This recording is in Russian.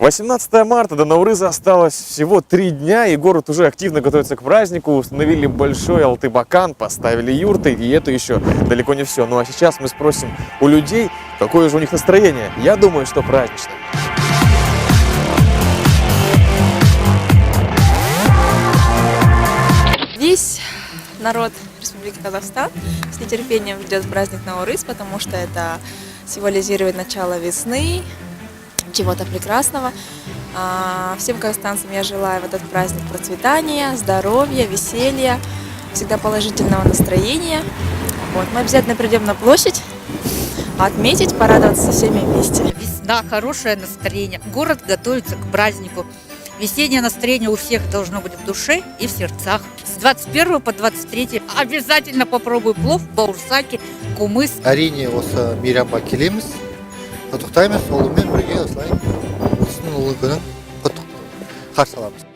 18 марта, до Наурыза осталось всего 3 дня, и город уже активно готовится к празднику. Установили большой Алтыбакан, поставили юрты, и это еще далеко не все. Ну а сейчас мы спросим у людей, какое же у них настроение. Я думаю, что праздничное. Весь народ Республики Казахстан с нетерпением ждет праздник Наурыз, потому что это символизирует начало весны, чего-то прекрасного. Всем казахстанцам я желаю в этот праздник процветания, здоровья, веселья, всегда положительного настроения. Вот. Мы обязательно придем на площадь отметить, порадоваться со всеми вместе. Весна, хорошее настроение. Город готовится к празднику. Весеннее настроение у всех должно быть в душе и в сердцах. С 21 по 23 обязательно попробую плов, бауырсаки, кумыс. Әрине осы мейрамға келеміз, құттықтаймыз, олармен бірге осылай осының ұлы күнін қарсы аламыз.